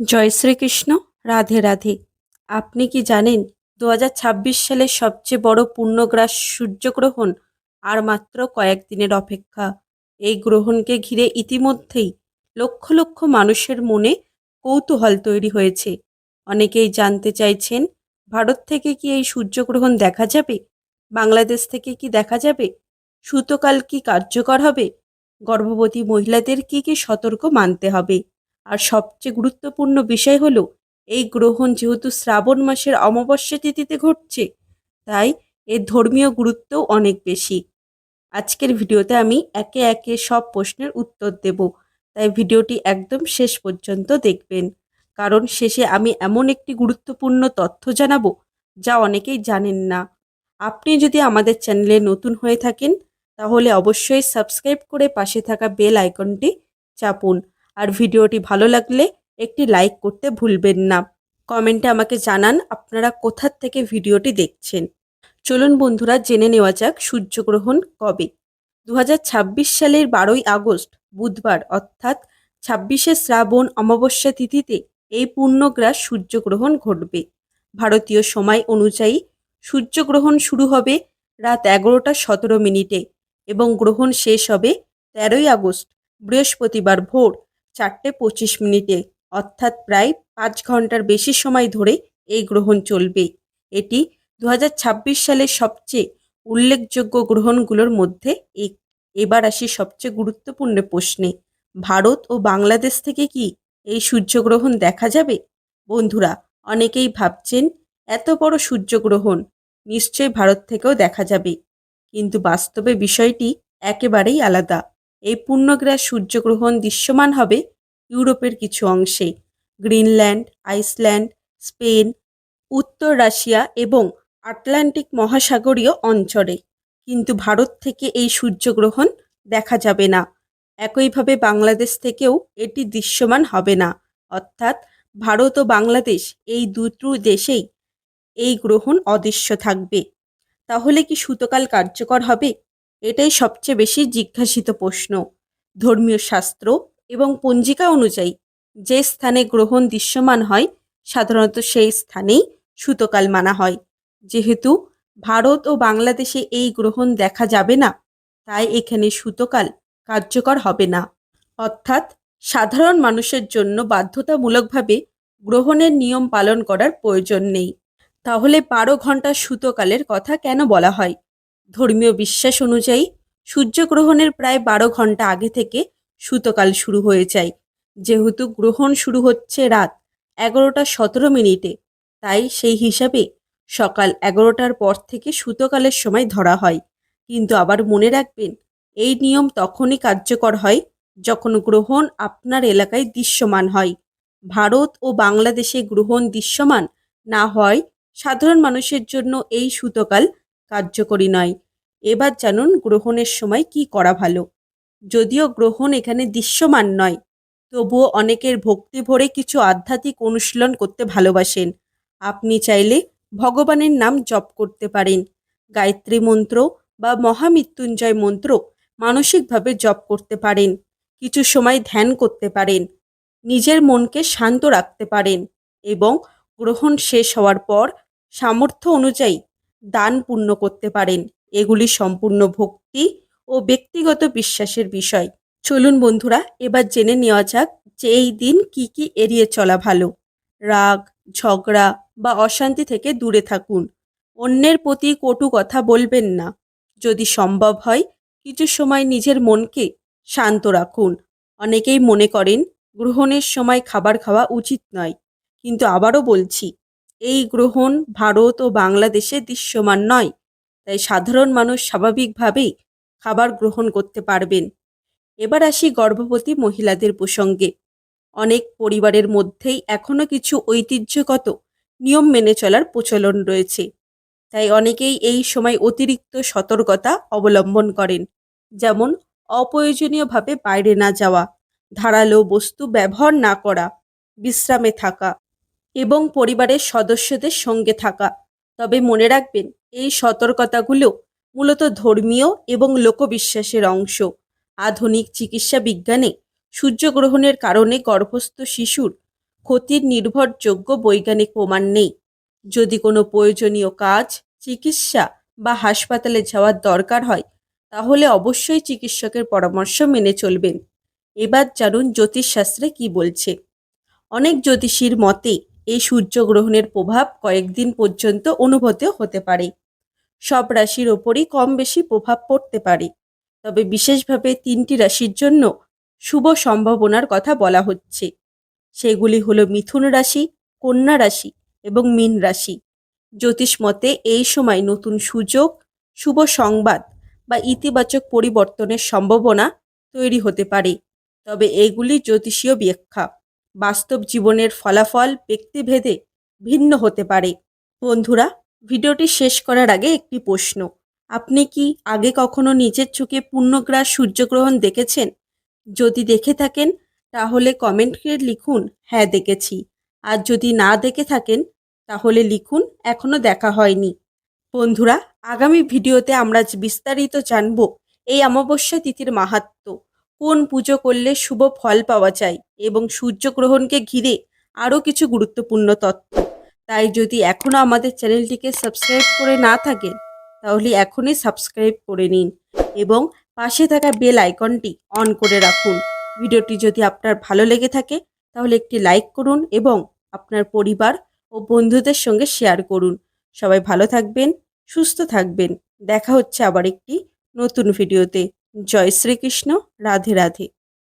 জয় শ্রীকৃষ্ণ। রাধে রাধে। আপনি কি জানেন 2026 সালের সবচেয়ে বড় পূর্ণগ্রাস সূর্যগ্রহণ আর মাত্র কয়েকদিনের অপেক্ষা। এই গ্রহণকে ঘিরে ইতিমধ্যেই লক্ষ লক্ষ মানুষের মনে কৌতূহল তৈরি হয়েছে। অনেকেই জানতে চাইছেন, ভারত থেকে কি এই সূর্যগ্রহণ দেখা যাবে? বাংলাদেশ থেকে কি দেখা যাবে? সূতকাল কি কার্যকর হবে? গর্ভবতী মহিলাদের কি কি সতর্ক মানতে হবে? আর সবচেয়ে গুরুত্বপূর্ণ বিষয় হলো, এই গ্রহণ যেহেতু শ্রাবণ মাসের অমাবস্যা তিথিতে ঘটছে, তাই এর ধর্মীয় গুরুত্বও অনেক বেশি। আজকের ভিডিওতে আমি একে একে সব প্রশ্নের উত্তর দেব, তাই ভিডিওটি একদম শেষ পর্যন্ত দেখবেন। কারণ শেষে আমি এমন একটি গুরুত্বপূর্ণ তথ্য জানাবো যা অনেকেই জানেন না। আপনি যদি আমাদের চ্যানেলে নতুন হয়ে থাকেন, তাহলে অবশ্যই সাবস্ক্রাইব করে পাশে থাকা বেল আইকনটি চাপুন। আর ভিডিওটি ভালো লাগলে একটি লাইক করতে ভুলবেন না। কমেন্টে আমাকে জানান আপনারা কোথা থেকে ভিডিওটি দেখছেন। চলুন বন্ধুরা, জেনে নেওয়া যাক সূর্যগ্রহণ কবে। 2026 সালের 12ই আগস্ট বুধবার অর্থাৎ 26শে শ্রাবণ অমাবস্যা তিথিতে এই পূর্ণগ্রাস সূর্যগ্রহণ ঘটবে। ভারতীয় সময় অনুযায়ী সূর্যগ্রহণ শুরু হবে রাত 11টা 17 মিনিটে এবং গ্রহণ শেষ হবে 13ই আগস্ট বৃহস্পতিবার ভোর 4টে 25 মিনিটে, অর্থাৎ প্রায় 5 ঘন্টার বেশি সময় ধরে এই গ্রহণ চলবে। এটি 2026 সালের সবচেয়ে উল্লেখযোগ্য গ্রহণগুলোর মধ্যে এক। এবার আসি সবচেয়ে গুরুত্বপূর্ণ প্রশ্নে, ভারত ও বাংলাদেশ থেকে কি এই সূর্যগ্রহণ দেখা যাবে? বন্ধুরা, অনেকেই ভাবছেন এত বড় সূর্যগ্রহণ নিশ্চয়ই ভারত থেকেও দেখা যাবে, কিন্তু বাস্তবে বিষয়টি একেবারেই আলাদা। এই পূর্ণগ্রাস সূর্যগ্রহণ দৃশ্যমান হবে ইউরোপের কিছু অংশে, গ্রিনল্যান্ড, আইসল্যান্ড, স্পেন, উত্তর রাশিয়া এবং আটলান্টিক মহাসাগরীয় অঞ্চলে। কিন্তু ভারত থেকে এই সূর্যগ্রহণ দেখা যাবে না। একইভাবে বাংলাদেশ থেকেও এটি দৃশ্যমান হবে না। অর্থাৎ ভারত ও বাংলাদেশ এই দুটো দেশেই এই গ্রহণ অদৃশ্য থাকবে। তাহলে কি সূতকাল কার্যকর হবে? এটাই সবচেয়ে বেশি জিজ্ঞাসিত প্রশ্ন। ধর্মীয় শাস্ত্র এবং পঞ্জিকা অনুযায়ী যে স্থানে গ্রহণ দৃশ্যমান হয়, সাধারণত সেই স্থানেই সূতকাল মানা হয়। যেহেতু ভারত ও বাংলাদেশে এই গ্রহণ দেখা যাবে না, তাই এখানে সূতকাল কার্যকর হবে না। অর্থাৎ সাধারণ মানুষের জন্য বাধ্যতামূলকভাবে গ্রহণের নিয়ম পালন করার প্রয়োজন নেই। তাহলে 12 ঘন্টা সূতকালের কথা কেন বলা হয়? ধর্মীয় বিশ্বাস অনুযায়ী সূর্যগ্রহণের প্রায় 12 ঘন্টা আগে থেকে সূতকাল শুরু হয়ে যায়। যেহেতু গ্রহণ শুরু হচ্ছে রাত 11টা 17 মিনিটে, তাই সেই হিসাবে সকাল 11টার পর থেকে সূতকালের সময় ধরা হয়। কিন্তু আবার মনে রাখবেন, এই নিয়ম তখনই কার্যকর হয় যখন গ্রহণ আপনার এলাকায় দৃশ্যমান হয়। ভারত ও বাংলাদেশে গ্রহণ দৃশ্যমান না হয় সাধারণ মানুষের জন্য এই সূতকাল কার্যকরী নয়। এবার জানুন গ্রহণের সময় কি করা ভালো। যদিও গ্রহণ এখানে দৃশ্যমান নয়, তবুও অনেকের ভক্তি ভরে কিছু আধ্যাত্মিক অনুশীলন করতে ভালোবাসেন। আপনি চাইলে ভগবানের নাম জপ করতে পারেন, গায়ত্রী মন্ত্র বা মহামৃত্যুঞ্জয় মন্ত্র মানসিকভাবে জপ করতে পারেন, কিছু সময় ধ্যান করতে পারেন, নিজের মনকে শান্ত রাখতে পারেন এবং গ্রহণ শেষ হওয়ার পর সামর্থ্য অনুযায়ী দান পুণ্য করতে পারেন। এগুলি সম্পূর্ণ ভক্তি ও ব্যক্তিগত বিশ্বাসের বিষয়। চলুন বন্ধুরা, এবার জেনে নেওয়া যাক যে এই দিন কি কি এড়িয়ে চলা ভালো। রাগ, ঝগড়া বা অশান্তি থেকে দূরে থাকুন। অন্যের প্রতি কটু কথা বলবেন না। যদি সম্ভব হয় কিছু সময় নিজের মনকে শান্ত রাখুন। অনেকেই মনে করেন গ্রহণের সময় খাবার খাওয়া উচিত নয়, কিন্তু আবারও বলছি, এই গ্রহণ ভারত ও বাংলাদেশে দৃশ্যমান নয়, তাই সাধারণ মানুষ স্বাভাবিকভাবেই খাবার গ্রহণ করতে পারবেন। এবার আসি গর্ভবতী মহিলাদের প্রসঙ্গে। অনেক পরিবারের মধ্যেই এখনও কিছু ঐতিহ্যগত নিয়ম মেনে চলার প্রচলন রয়েছে, তাই অনেকেই এই সময় অতিরিক্ত সতর্কতা অবলম্বন করেন। যেমন অপ্রয়োজনীয়ভাবে বাইরে না যাওয়া, ধারালো বস্তু ব্যবহার না করা, বিশ্রামে থাকা এবং পরিবারের সদস্যদের সঙ্গে থাকা। তবে মনে রাখবেন, এই সতর্কতাগুলো মূলত ধর্মীয় এবং লোকবিশ্বাসের অংশ। আধুনিক চিকিৎসা বিজ্ঞানে সূর্যগ্রহণের কারণে গর্ভস্থ শিশুর ক্ষতির নির্ভরযোগ্য বৈজ্ঞানিক প্রমাণ নেই। যদি কোনো প্রয়োজনীয় কাজ, চিকিৎসা বা হাসপাতালে যাওয়ার দরকার হয়, তাহলে অবশ্যই চিকিৎসকের পরামর্শ মেনে চলবেন। এবার জানুন জ্যোতিষশাস্ত্রে কি বলছে। অনেক জ্যোতিষীর মতে এই সূর্যগ্রহণের প্রভাব কয়েকদিন পর্যন্ত অনুভূত হতে পারে। সব রাশির ওপরই কম বেশি প্রভাব পড়তে পারে, তবে বিশেষভাবে 3টি রাশির জন্য শুভ সম্ভাবনার কথা বলা হচ্ছে। সেগুলি হলো মিথুন রাশি, কন্যা রাশি এবং মীন রাশি। জ্যোতিষ মতে এই সময় নতুন সুযোগ, শুভ সংবাদ বা ইতিবাচক পরিবর্তনের সম্ভাবনা তৈরি হতে পারে, তবে এগুলি জ্যোতিষীয় ব্যাখ্যা। বাস্তব জীবনের ফলাফল ব্যক্তিভেদে ভিন্ন হতে পারে। বন্ধুরা, ভিডিওটি শেষ করার আগে একটি প্রশ্ন। আপনি কি আগে কখনো নিজের চোখে পূর্ণগ্রাস সূর্যগ্রহণ দেখেছেন? যদি দেখে থাকেন তাহলে কমেন্টে লিখুন হ্যাঁ দেখেছি, আর যদি না দেখে থাকেন তাহলে লিখুন এখনো দেখা হয়নি। বন্ধুরা, আগামী ভিডিওতে আমরা বিস্তারিত জানব এই অমাবস্যা তিথির মাহাত্ম্য, কোন পুজো করলে শুভ ফল পাওয়া যায় এবং সূর্যগ্রহণকে ঘিরে আরও কিছু গুরুত্বপূর্ণ তথ্য। তাই যদি এখনও আমাদের চ্যানেলটিকে সাবস্ক্রাইব করে না থাকেন তাহলে এখনই সাবস্ক্রাইব করে নিন এবং পাশে থাকা বেল আইকনটি অন করে রাখুন। ভিডিওটি যদি আপনার ভালো লেগে থাকে তাহলে একটি লাইক করুন এবং আপনার পরিবার ও বন্ধুদের সঙ্গে শেয়ার করুন। সবাই ভালো থাকবেন, সুস্থ থাকবেন। দেখা হচ্ছে আবার একটি নতুন ভিডিওতে। জয় শ্রীকৃষ্ণ। রাধে রাধে।